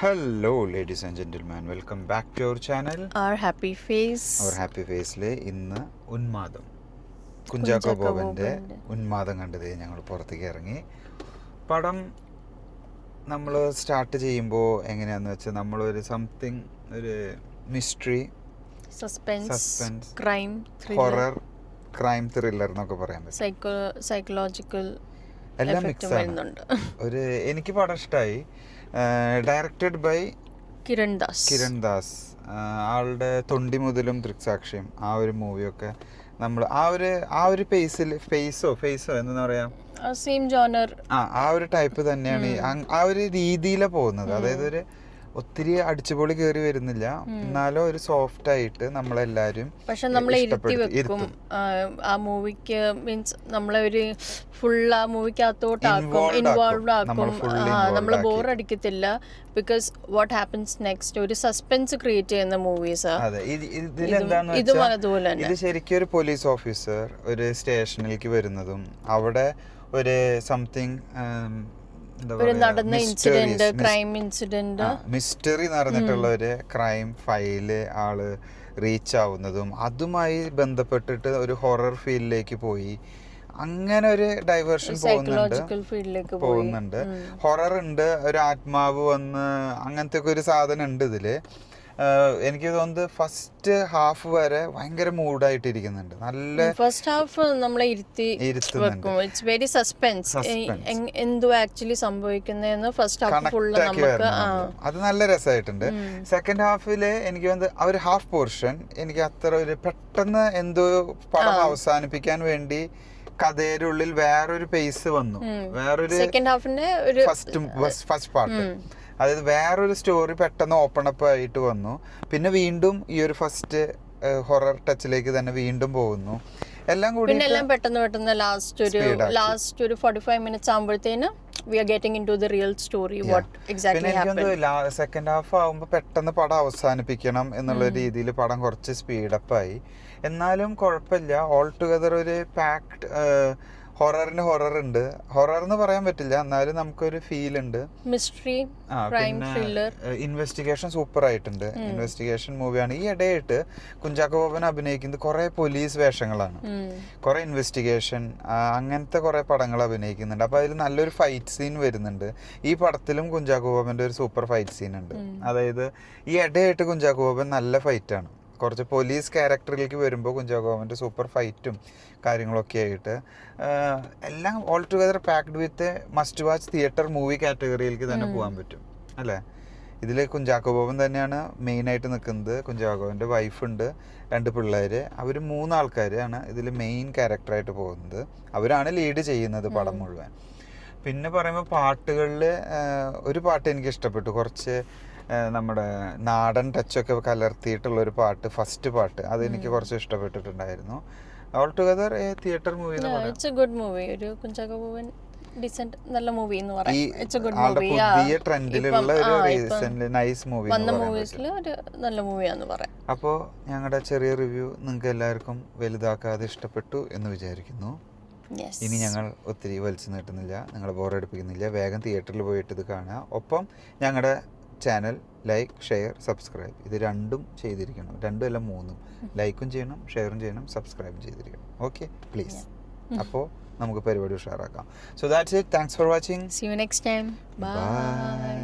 Hello, ladies and gentlemen. Welcome back to our channel. Our happy face. Our happy ഫേസിലെ ഇന്ന് ഉന്മാദം കുഞ്ചാക്കോ ബോബൻ്റെ ഉന്മാദം കണ്ടത് ഞങ്ങൾ പുറത്തേക്ക് ഇറങ്ങി. പടം നമ്മൾ സ്റ്റാർട്ട് ചെയ്യുമ്പോൾ എങ്ങനെയാണെന്ന് വെച്ചാൽ നമ്മളൊരു സംതിങ് ഒരു mystery, suspense, crime, horror, crime thriller എന്നൊക്കെ പറയാൻ പറ്റും. സൈക്കോളജിക്കൽ എല്ലാം മിക്സ് ആണ്. ഒരു എനിക്ക് പടം ഇഷ്ടമായി. Directed by Kiran Das. ആളുടെ തൊണ്ടി മുതലും ദൃക്സാക്ഷിയും ആ ഒരു മൂവിയൊക്കെ നമ്മൾ ആ ഒരു ഫേസോ എന്താ പറയാ, സെയിം ജോണർ, ആ ഒരു ടൈപ്പ് തന്നെയാണ്. ആ ഒരു രീതിയിലാണ് പോകുന്നത്. അതായത് ഒരു ഒത്തിരി അടിച്ചുപൊളി കയറി വരുന്നില്ല, എന്നാലും ഒരു സോഫ്റ്റ് ആയിട്ട് നമ്മളെല്ലാരും പക്ഷെ നമ്മളെ ഇരുത്തി വെക്കും ആ മൂവിക്ക്. മീൻസ് നമ്മളെ ഒരു ഫുൾ ആ മൂവിക്കകത്തോട്ടാക്കും, ഇൻവോൾവ് ആക്കും. നമ്മള് ബോർ അടിക്കത്തില്ല. ബിക്കോസ് വാട്ട് ഹാപ്പൻസ് നെക്സ്റ്റ് ഒരു സസ്പെൻസ് ക്രിയേറ്റ് ചെയ്യുന്ന മൂവീസാ. ഇതും അതുപോലെ തന്നെ. ഇത് ശരിക്കും ഒരു പോലീസ് ഓഫീസർ ഒരു സ്റ്റേഷനിലേക്ക് വരുന്നതും അവിടെ ഒരു സംതിങ് നടന്ന ഇൻസിഡന്റ്, ക്രൈം ഇൻസിഡന്റ്, മിസ്റ്ററി നടന്നിട്ടുള്ള ഒരു ക്രൈം ഫയല് ആള് റീച്ച് ആവുന്നതും അതുമായി ബന്ധപ്പെട്ടിട്ട് ഒരു ഹൊറർ ഫീൽഡിലേക്ക് പോയി. അങ്ങനെ ഒരു ഡൈവേർഷൻ പോകുന്നുണ്ട്. ഹൊറർ ഉണ്ട്, ഒരു ആത്മാവ് വന്ന് അങ്ങനത്തെ ഒക്കെ ഒരു സാധനം ഉണ്ട് ഇതില്. എനിക്ക് തോന്നുന്നത് ഫസ്റ്റ് ഹാഫ് വരെ ഭയങ്കര മൂഡായിട്ടിരിക്കുന്നുണ്ട്. നല്ല ഫസ്റ്റ് ഹാഫ് നമ്മളെ ഇരുത്തുന്നുണ്ട്. It's very suspense. എന്തോ ആക്ച്വലി സംഭവിക്കുന്നതെന്ന് ഫസ്റ്റ് ഹാഫ് ഫുള്ള് നമുക്ക് അത് നല്ല രസമായിട്ടുണ്ട്. സെക്കൻഡ് ഹാഫില് എനിക്ക് തോന്നുന്നത് ആ ഒരു ഹാഫ് പോർഷൻ എനിക്ക് അത്ര ഒരു പെട്ടെന്ന് എന്തോ പടം അവസാനിപ്പിക്കാൻ വേണ്ടി കഥയുടെ ഉള്ളിൽ വേറൊരു പേസ് വന്നു. വേറൊരു സെക്കൻഡ് ഹാഫിന്റെ ഫസ്റ്റ് പാർട്ട്, അതായത് വേറൊരു സ്റ്റോറി പെട്ടെന്ന് ഓപ്പൺ അപ്പ് ആയിട്ട് വന്നു. പിന്നെ വീണ്ടും ഈ ഒരു ഫസ്റ്റ് ഹൊറർ ടച്ചിലേക്ക് തന്നെ വീണ്ടും പോകുന്നു. എല്ലാം കൂടി പെട്ടെന്ന് ലാസ്റ്റ് ഒരു 45 minutes ആകുമ്പോഴത്തേന് we are getting into the real story, what exactly happened. Second half ആകുമ്പോൾ പെട്ടെന്ന് പടം അവസാനിപ്പിക്കണം എന്നുള്ള രീതിയിൽ പടം കുറച്ച് സ്പീഡപ്പ് ആയി. എന്നാലും കുഴപ്പമില്ല. ഓൾ ടുഗദർ ഒരു പാക്ഡ് ഹൊറർ ഉണ്ട്. ഹൊറർ എന്ന് പറയാൻ പറ്റില്ല, എന്നാലും നമുക്കൊരു ഫീൽ ഉണ്ട്. Mystery, crime, thriller, investigation super ആയിട്ടുണ്ട്. ഇൻവെസ്റ്റിഗേഷൻ മൂവിയാണ്. ഈ ഇടയായിട്ട് കുഞ്ചാക്കോ ബോബൻ അഭിനയിക്കുന്നത് കുറെ പോലീസ് വേഷങ്ങളാണ്, കുറെ ഇൻവെസ്റ്റിഗേഷൻ, അങ്ങനത്തെ കുറെ പടങ്ങൾ അഭിനയിക്കുന്നുണ്ട്. അപ്പൊ അതിൽ നല്ലൊരു ഫൈറ്റ് സീൻ വരുന്നുണ്ട്. ഈ പടത്തിലും കുഞ്ചാക്കോ ബോബന്റെ ഒരു സൂപ്പർ ഫൈറ്റ് സീൻ ഉണ്ട്. അതായത് ഈ ഇടയായിട്ട് കുഞ്ചാക്കോ ബോബൻ നല്ല ഫൈറ്റാണ്. കുറച്ച് പോലീസ് ക്യാരക്ടറിലേക്ക് വരുമ്പോൾ കുഞ്ചാക്കോ ബോബൻ്റെ സൂപ്പർ ഫൈറ്റും കാര്യങ്ങളൊക്കെ ആയിട്ട് എല്ലാം ഓൾ ടുഗദർ പാക്ഡ് വിത്ത് മസ്റ്റ് വാച്ച് തിയേറ്റർ മൂവി കാറ്റഗറിയിലേക്ക് തന്നെ പോകാൻ പറ്റും അല്ലേ. ഇതിൽ കുഞ്ചാക്കോ ബോബൻ തന്നെയാണ് മെയിനായിട്ട് നിൽക്കുന്നത്. കുഞ്ചാക്കോബൻ്റെ വൈഫുണ്ട്, 2 പിള്ളേർ. അവർ 3 ആൾക്കാരാണ് ഇതിൽ മെയിൻ ക്യാരക്ടറായിട്ട് പോകുന്നത്. അവരാണ് ലീഡ് ചെയ്യുന്നത് പടം മുഴുവൻ. പിന്നെ പറയുമ്പോൾ പാട്ടുകളിൽ ഒരു പാട്ട് എനിക്ക് ഇഷ്ടപ്പെട്ടു. കുറച്ച് നമ്മുടെ നാടൻ ടച്ചൊക്കെ കലർത്തിയിട്ടുള്ളൊരു പാട്ട്, ഫസ്റ്റ് പാട്ട്, അതെനിക്ക് കുറച്ച് ഇഷ്ടപ്പെട്ടിട്ടുണ്ടായിരുന്നു. All together theatre movie, it's a good movie. ഒരു കുഞ്ചാക്കോ ബോബൻ ഡീസന്റ് നല്ല മൂവി എന്ന് പറയാം. It's a good movie. പുതിയ ട്രെൻഡിലുള്ള ഒരു റീസെന്റ് നൈസ് മൂവി, വന്ന മൂവീസിൽ ഒരു നല്ല മൂവിയാന്ന് പറയാം. അപ്പോൾ ഞങ്ങളുടെ ചെറിയ റിവ്യൂ നിങ്ങൾക്ക് എല്ലാവർക്കും വലുതാക്കാതെ ഇഷ്ടപ്പെട്ടു എന്ന് വിചാരിക്കുന്നു. ഇനി ഞങ്ങൾ ഒത്തിരി വലിച്ചു നീട്ടുന്നില്ല, നിങ്ങളെ ബോറടിപ്പിക്കുന്നില്ല. വേഗം തിയേറ്ററിൽ പോയിട്ട് ഇത് കാണുക. ഒപ്പം ഞങ്ങളുടെ ചാനൽ ലൈക്ക്, ഷെയർ, സബ്സ്ക്രൈബ് ഇത് രണ്ടും ചെയ്തിരിക്കണം. 2 അല്ല 3 ലൈക്കും ചെയ്യണം, ഷെയറും ചെയ്യണം, സബ്സ്ക്രൈബും ചെയ്തിരിക്കണം. Okay, please. അപ്പോൾ നമുക്ക് പരിപാടി ഉഷാറാക്കാം. So that's it. Thanks for watching. See you next time. Bye.